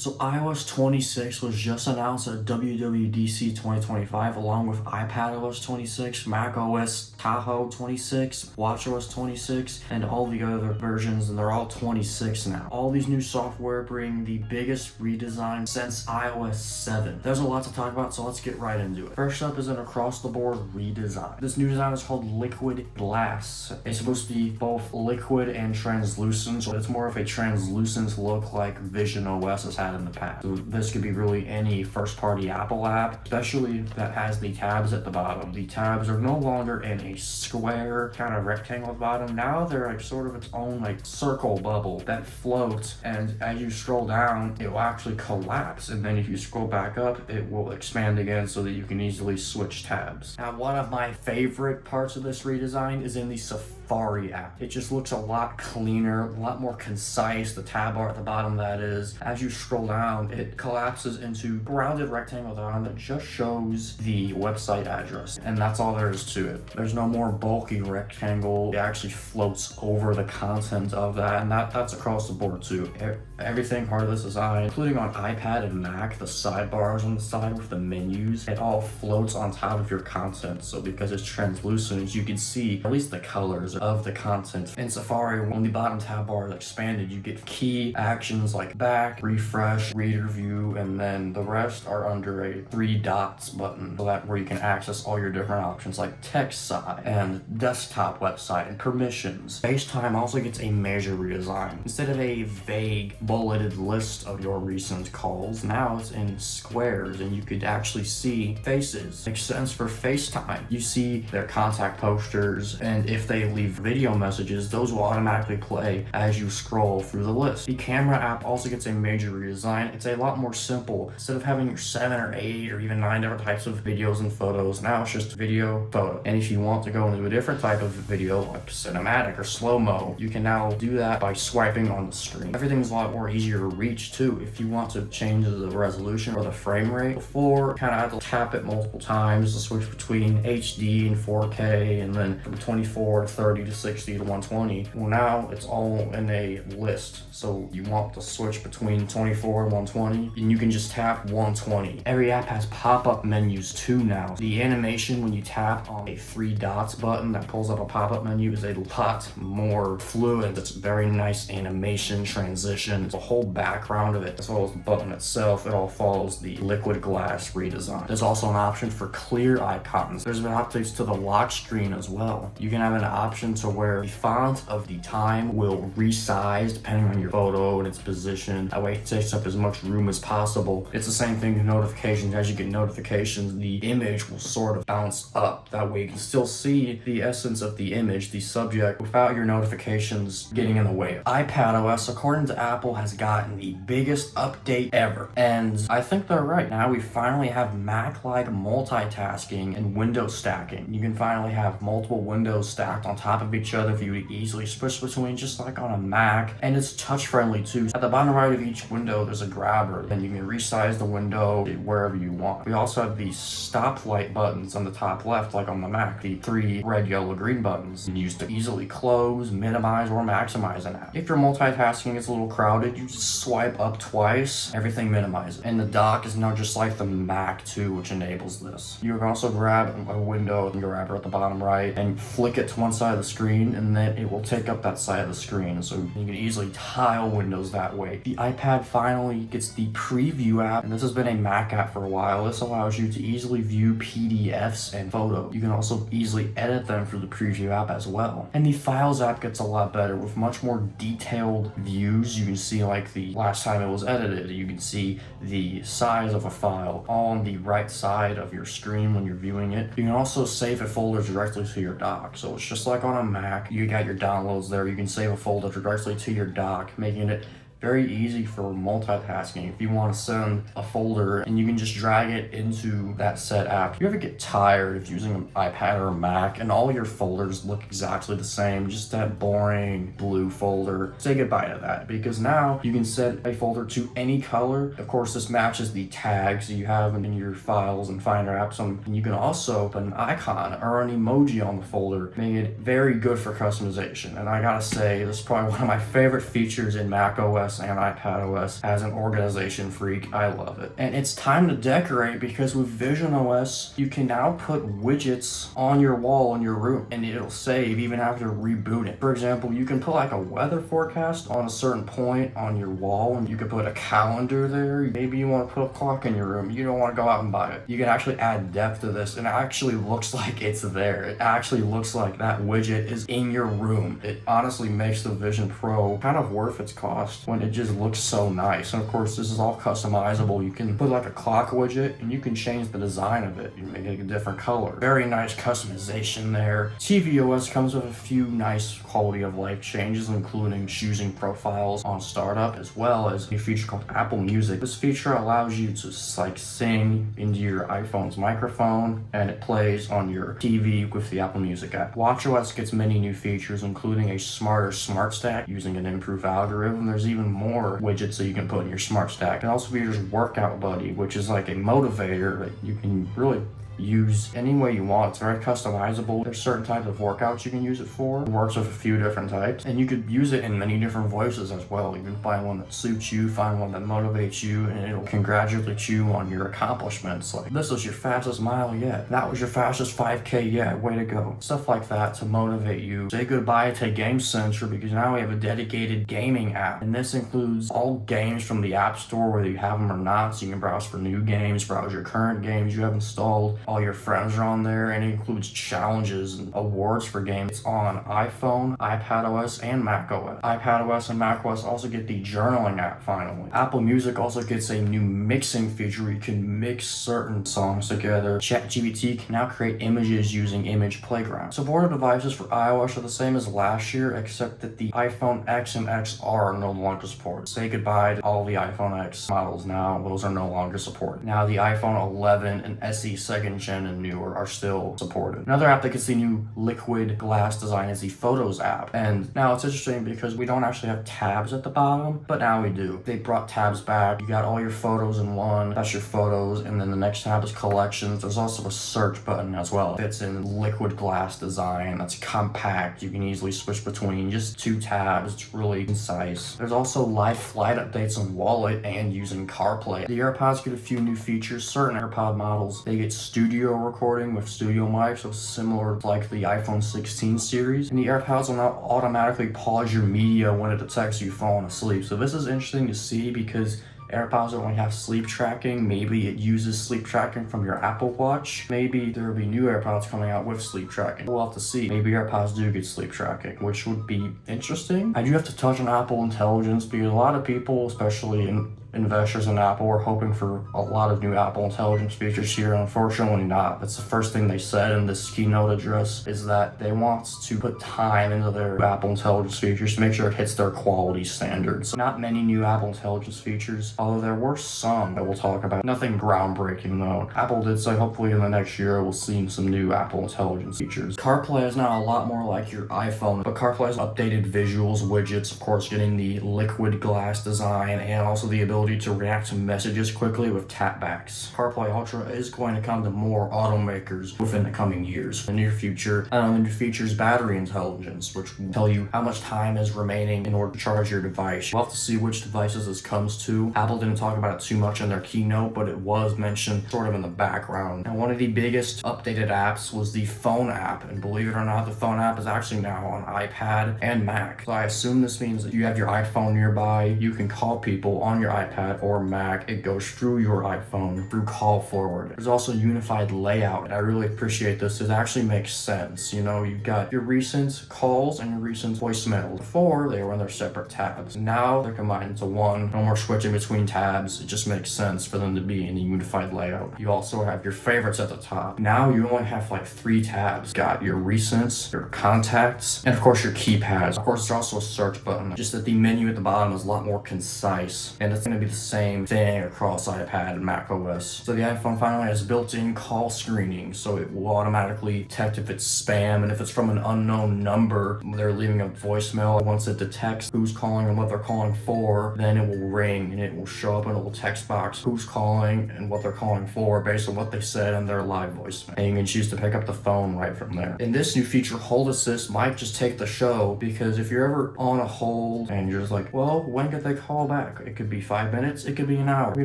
So iOS 26 was just announced at WWDC 2025 along with iPadOS 26, macOS Tahoe 26, watchOS 26, and all the other versions, and they're all 26 now. All these new software bring the biggest redesign since iOS 7. There's a lot to talk about, so let's get right into it. First up is an across-the-board redesign. This new design is called Liquid Glass. It's supposed to be both liquid and translucent, so it's more of a translucent look like VisionOS has had in the past. So this could be really any first-party Apple app, especially that has the tabs at the bottom. The tabs are no longer in a square kind of rectangle at the bottom. Now they're like sort of its own like circle bubble that floats, and as you scroll down, it will actually collapse, and then if you scroll back up, it will expand again so that you can easily switch tabs. Now, one of my favorite parts of this redesign is in the Safari app. It just looks a lot cleaner, a lot more concise. The tab bar at the bottom, that is. As you scroll down, it collapses into a rounded rectangle down that just shows the website address, and that's all there is to it. There's no more bulky rectangle. It actually floats over the content of that, and that's across the board too. Everything part of this design, including on iPad and Mac, the sidebars on the side with the menus, it all floats on top of your content. So because it's translucent, you can see at least the colors of the content. In Safari, when the bottom tab bar is expanded, you get key actions like back, refresh, reader view, and then the rest are under a 3 dots button, so that where you can access all your different options like text side and desktop website and permissions. FaceTime also gets a major redesign. Instead of a vague bulleted list of your recent calls, now it's in squares and you could actually see faces. Makes sense for FaceTime. You see their contact posters, and if they leave video messages, those will automatically play as you scroll through the list. The camera app also gets a major redesign. It's a lot more simple. Instead of having your 7 or 8 or even 9 different types of videos and photos, now it's just video, photo. And if you want to go into a different type of video like cinematic or slow-mo, you can now do that by swiping on the screen. Everything's a lot more easier to reach too. If you want to change the resolution or the frame rate, before kind of had to tap it multiple times to switch between HD and 4K, and then from 24 to 30 to 60 to 120. Well, now it's all in a list. So you want to switch between 24 and 120, and you can just tap 120. Every app has pop-up menus too now. The animation when you tap on a 3 dots button that pulls up a pop-up menu is a lot more fluid. It's very nice animation transition. The whole background of it, as well as the button itself, it all follows the liquid glass redesign. There's also an option for clear icons. There's been updates to the lock screen as well. You can have an option to where the font of the time will resize depending on your photo and its position. That way it takes up as much room as possible. It's the same thing with notifications. As you get notifications, the image will sort of bounce up. That way you can still see the essence of the image, the subject, without your notifications getting in the way. iPadOS, according to Apple, has gotten the biggest update ever. And I think they're right. Now we finally have Mac-like multitasking and window stacking. You can finally have multiple windows stacked on top of each other for you to easily switch between, just like on a Mac. And it's touch-friendly too. At the bottom right of each window, there's a grabber, and you can resize the window wherever you want. We also have these stoplight buttons on the top left, like on the Mac, the 3 red, yellow, green buttons used to easily close, minimize, or maximize an app. If your multitasking is a little crowded, you just swipe up twice, everything minimizes. And the dock is now just like the Mac too, which enables this. You can also grab a window and grabber at the bottom right and flick it to one side of the screen, and then it will take up that side of the screen, so you can easily tile windows that way. The iPad finally gets the preview app, and this has been a Mac app for a while. This allows you to easily view PDFs and photos. You can also easily edit them through the preview app as well. And the Files app gets a lot better with much more detailed views. You can see like the last time it was edited. You can see the size of a file all on the right side of your screen when you're viewing it. You can also save a folder directly to your dock. So it's just like on a Mac. You got your downloads there. You can save a folder directly to your dock, making it very easy for multitasking. If you want to send a folder and you can just drag it into that set app. If you ever get tired of using an iPad or a Mac and all your folders look exactly the same, just that boring blue folder, say goodbye to that, because now you can set a folder to any color. Of course, this matches the tags you have in your files and Finder apps, and you can also put an icon or an emoji on the folder, making it very good for customization. And I gotta say, this is probably one of my favorite features in macOS macOS and iPadOS. As an organization freak, I love it. And it's time to decorate, because with VisionOS, you can now put widgets on your wall in your room, and it'll save even after rebooting. For example, you can put like a weather forecast on a certain point on your wall, and you can put a calendar there. Maybe you want to put a clock in your room. You don't want to go out and buy it. You can actually add depth to this, and it actually looks like it's there. It actually looks like that widget is in your room. It honestly makes the Vision Pro kind of worth its cost when it just looks so nice. And of course, this is all customizable. You can put like a clock widget, and you can change the design of it. You make it a different color. Very nice customization there. tvOS comes with a few nice quality of life changes, including choosing profiles on startup, as well as a feature called Apple Music. This feature allows you to like sing into your iPhone's microphone, and it plays on your TV with the Apple Music app. WatchOS gets many new features, including a smarter smart stack using an improved algorithm. There's even more widgets that you can put in your smart stack. It also features Workout Buddy, which is like a motivator that you can really use any way you want. It's very customizable. There's certain types of workouts you can use it for. It works with a few different types, and you could use it in many different voices as well. You can find one that suits you, find one that motivates you, and it'll congratulate you on your accomplishments. Like, this was your fastest mile yet. That was your fastest 5K yet. Way to go. Stuff like that to motivate you. Say goodbye to Game Center, because now we have a dedicated gaming app, and this includes all games from the App Store, whether you have them or not. So you can browse for new games, browse your current games you have installed. All your friends are on there, and it includes challenges and awards for games. It's on iPhone, iPadOS, and macOS. iPadOS and macOS also get the journaling app finally. Apple Music also gets a new mixing feature where you can mix certain songs together. ChatGPT can now create images using Image Playground. Supported devices for iOS are the same as last year, except that the iPhone X and XR are no longer supported. Say goodbye to all the iPhone X models now. Those are no longer supported. Now the iPhone 11 and SE second gen and newer are still supported. Another app that gets the new liquid glass design is the Photos app. And now it's interesting because we don't actually have tabs at the bottom, but now we do. They brought tabs back. You got all your photos in one. That's your photos. And then the next tab is collections. There's also a search button as well. It's in liquid glass design. That's compact. You can easily switch between just two tabs. It's really concise. There's also live flight updates on Wallet and using CarPlay. The AirPods get a few new features. Certain AirPod models, they get studio recording with studio mics, so similar to like the iPhone 16 series. And the AirPods will now automatically pause your media when it detects you falling asleep. So this is interesting to see, because AirPods only have sleep tracking. Maybe it uses sleep tracking from your Apple Watch. Maybe there will be new AirPods coming out with sleep tracking. We'll have to see. Maybe AirPods do get sleep tracking, which would be interesting. I do have to touch on Apple Intelligence, because a lot of people, especially investors in Apple, are hoping for a lot of new Apple Intelligence features here. Unfortunately not. That's the first thing they said in this keynote address, is that they want to put time into their Apple Intelligence features to make sure it hits their quality standards. Not many new Apple Intelligence features, although there were some that we'll talk about. Nothing groundbreaking though. Apple did say hopefully in the next year we'll see some new Apple Intelligence features. CarPlay is now a lot more like your iPhone, but CarPlay has updated visuals, widgets, of course getting the liquid glass design, and also the ability to react to messages quickly with tapbacks. CarPlay Ultra is going to come to more automakers within the coming years. In the near future, it features battery intelligence, which will tell you how much time is remaining in order to charge your device. We'll have to see which devices this comes to. Apple didn't talk about it too much in their keynote, but it was mentioned sort of in the background. And one of the biggest updated apps was the phone app, and believe it or not, the phone app is actually now on iPad and Mac. So I assume this means that you have your iPhone nearby, you can call people on your iPad or Mac. It goes through your iPhone through call forward. There's also unified layout, and I really appreciate this. It actually makes sense. You know, you've got your recent calls and your recent voicemails. Before, they were in their separate tabs. Now they're combined into one. No more switching between tabs. It just makes sense for them to be in a unified layout. You also have your favorites at the top. Now you only have like 3 tabs. Got your recents, your contacts, and of course your keypads. Of course, there's also a search button. Just that the menu at the bottom is a lot more concise, and it's going to be the same thing across iPad and macOS. So the iPhone finally has built-in call screening, so it will automatically detect if it's spam, and if it's from an unknown number, they're leaving a voicemail. Once it detects who's calling and what they're calling for, then it will ring and it will show up in a little text box who's calling and what they're calling for based on what they said on their live voicemail. And you can choose to pick up the phone right from there. In this new feature, Hold Assist might just take the show, because if you're ever on a hold and you're just like, well, when could they call back? It could be 5 minutes, it could be an hour, we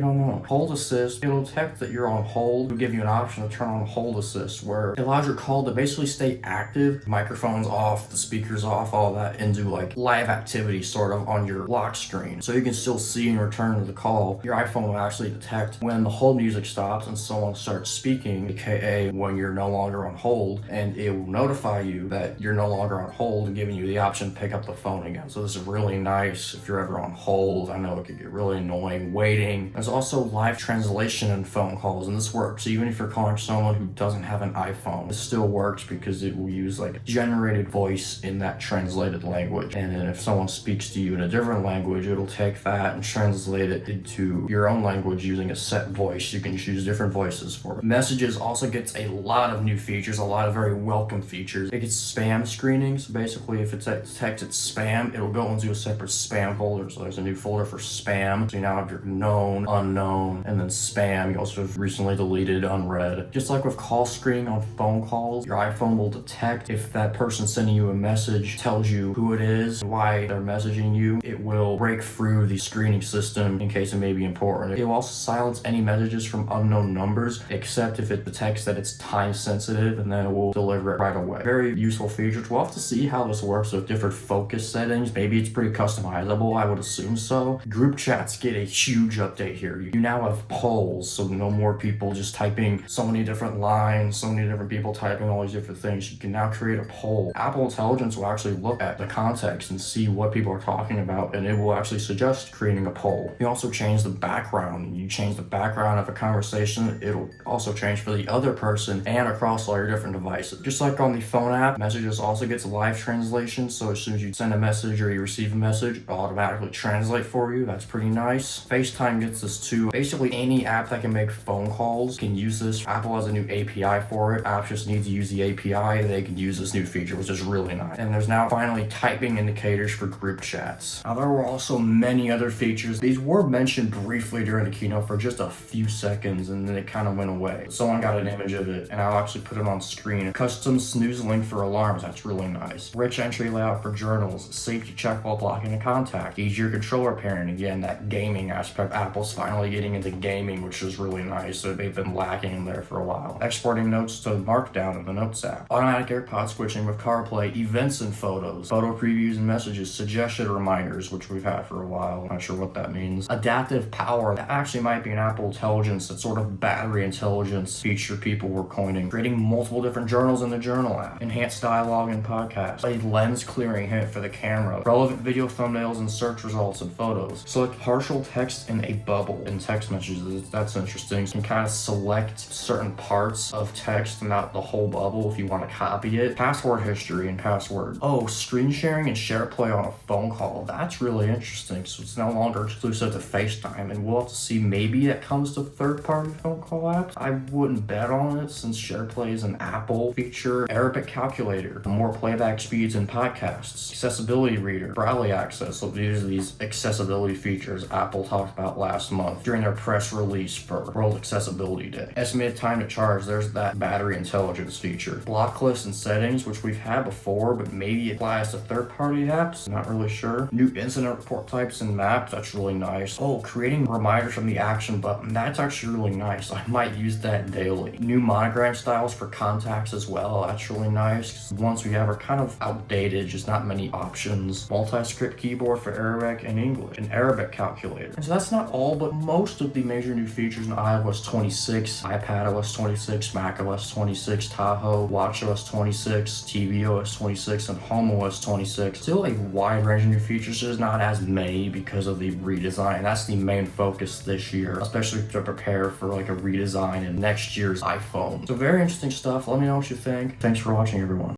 don't know. Hold Assist, it'll detect that you're on hold. It'll give you an option to turn on Hold Assist, where it allows your call to basically stay active, microphones off, the speakers off, all that, and do like live activity sort of on your lock screen. So you can still see and return to the call. Your iPhone will actually detect when the hold music stops and someone starts speaking, aka when you're no longer on hold, and it will notify you that you're no longer on hold and giving you the option to pick up the phone again. So this is really nice if you're ever on hold. I know it could get really annoying waiting. There's also live translation in phone calls, and this works even if you're calling someone who doesn't have an iPhone. It still works because it will use like generated voice in that translated language. And then if someone speaks to you in a different language, it'll take that and translate it into your own language using a set voice. You can choose different voices for it. Messages also gets a lot of new features, a lot of very welcome features. It gets spam screening. So basically, if it detects it's spam, it'll go into a separate spam folder. So there's a new folder for spam. So you now have your known, unknown, and then spam. You also have recently deleted, unread. Just like with call screening on phone calls, your iPhone will detect if that person sending you a message tells you who it is, why they're messaging you. It will break through the screening system in case it may be important. It will also silence any messages from unknown numbers, except if it detects that it's time sensitive, and then it will deliver it right away. Very useful feature. We'll have to see how this works with different focus settings. Maybe it's pretty customizable, I would assume so. Group chats get a huge update here. You now have polls, so no more people just typing so many different lines, so many different people typing all these different things. You can now create a poll. Apple Intelligence will actually look at the context and see what people are talking about, and it will actually suggest creating a poll. You also change the background. You change the background of a conversation, it'll also change for the other person and across all your different devices. Just like on the phone app, Messages also gets live translation, so as soon as you send a message or you receive a message, it'll automatically translate for you. That's pretty nice. FaceTime gets this too. Basically, any app that can make phone calls can use this. Apple has a new API for it. Apps just need to use the API. They can use this new feature, which is really nice. And there's now finally typing indicators for group chats. Now, there were also many other features. These were mentioned briefly during the keynote for just a few seconds, and then it kind of went away. Someone got an image of it, and I'll actually put it on screen. A custom snooze link for alarms. That's really nice. Rich entry layout for journals. Safety check while blocking a contact. Easier controller pairing. Again, that gaming aspect. Apple's finally getting into gaming, which is really nice. So they've been lacking in there for a while. Exporting notes to Markdown in the Notes app. Automatic AirPods switching with CarPlay. Events and photos. Photo previews and messages. Suggested reminders, which we've had for a while. Not sure what that means. Adaptive power. That actually might be an Apple Intelligence, that sort of battery intelligence feature people were coining. Creating multiple different journals in the Journal app. Enhanced dialogue and podcasts. A lens clearing hint for the camera. Relevant video thumbnails and search results and photos. Select partial text in a bubble in text messages. That's interesting. You can kind of select certain parts of text, not the whole bubble if you want to copy it. Password history and password. Oh, screen sharing and SharePlay on a phone call. That's really interesting. So it's no longer exclusive to FaceTime, and we'll have to see, maybe it comes to third-party phone call apps. I wouldn't bet on it since SharePlay is an Apple feature. Arabic calculator. More playback speeds in podcasts. Accessibility reader. Braille access. So these are these accessibility features Apple talked about last month during their press release for World Accessibility Day. Estimated time to charge. There's that battery intelligence feature. Block lists and settings, which we've had before, but maybe it applies to third-party apps. Not really sure. New incident report types and maps. That's really nice. Oh, creating reminders from the action button. That's actually really nice. I might use that daily. New monogram styles for contacts as well. That's really nice. The ones we have are kind of outdated, just not many options. Multi-script keyboard for Arabic and English. An Arabic calculator. And so that's not all, but most of the major new features in iOS 26, iPadOS 26, macOS 26, Tahoe, WatchOS 26, tvOS 26, and HomeOS 26. Still a wide range of new features, just not as many because of the redesign. That's the main focus this year, especially to prepare for like a redesign in next year's iPhone. So very interesting stuff. Let me know what you think. Thanks for watching, everyone.